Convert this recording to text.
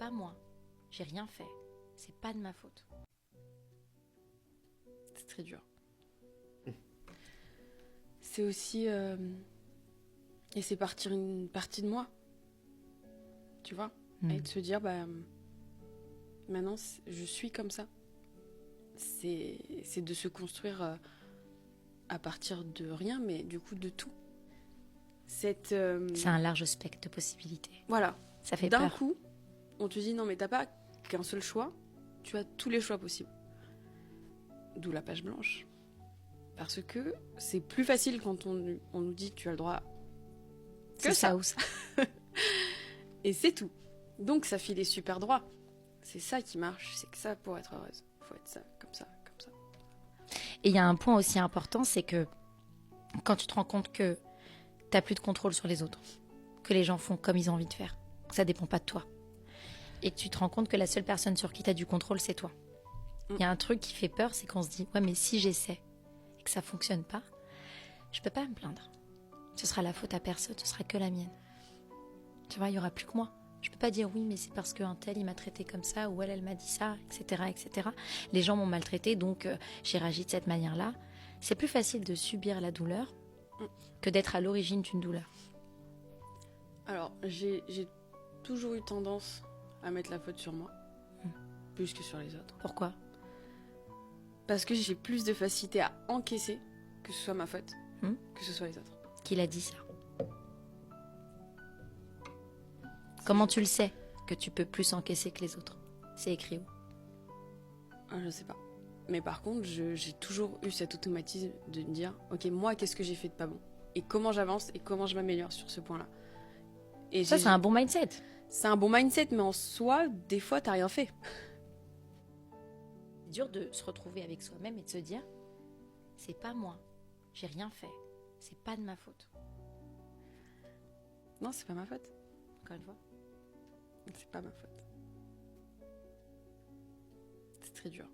pas moi, j'ai rien fait, c'est pas de ma faute. C'est très dur. C'est aussi laisser partir une partie de moi, tu vois, et de se dire maintenant je suis comme ça. C'est de se construire à partir de rien, mais du coup de tout. C'est un large spectre de possibilités. Voilà. Ça fait D'un peur. coup, on te dit non mais t'as pas qu'un seul choix, tu as tous les choix possibles. D'où la page blanche. Parce que c'est plus facile quand on nous dit tu as le droit que c'est ça ou ça. Et c'est tout. Donc ça file super droit. C'est ça qui marche, c'est que ça pour être heureuse. Faut être ça, comme ça, comme ça. Et il y a un point aussi important, c'est que quand tu te rends compte que t'as plus de contrôle sur les autres, que les gens font comme ils ont envie de faire, que ça dépend pas de toi, et que tu te rends compte que la seule personne sur qui t'as du contrôle, c'est toi. Il y a un truc qui fait peur, c'est qu'on se dit, ouais mais si j'essaie et que ça fonctionne pas, je peux pas me plaindre. Ce sera la faute à personne, ce sera que la mienne. Tu vois, il y aura plus que moi. Je peux pas dire oui, mais c'est parce qu'un tel il m'a traité comme ça, ou elle m'a dit ça, etc., etc. Les gens m'ont maltraité, donc j'ai réagi de cette manière-là. C'est plus facile de subir la douleur que d'être à l'origine d'une douleur. Alors, j'ai toujours eu tendance à mettre la faute sur moi, plus que sur les autres. Pourquoi ? Parce que j'ai plus de facilité à encaisser que ce soit ma faute, que ce soit les autres. Qui l'a dit ça ? Comment tu le sais que tu peux plus encaisser que les autres ? C'est écrit où ? Je sais pas. Mais par contre, j'ai toujours eu cet automatisme de me dire, ok, moi, qu'est-ce que j'ai fait de pas bon ? Et comment j'avance et comment je m'améliore sur ce point-là. Et ça, c'est un bon mindset. C'est un bon mindset, mais en soi, des fois, t'as rien fait. C'est dur de se retrouver avec soi-même et de se dire, c'est pas moi, j'ai rien fait, c'est pas de ma faute. Non, c'est pas ma faute. Encore une fois. C'est pas ma faute. C'est très dur.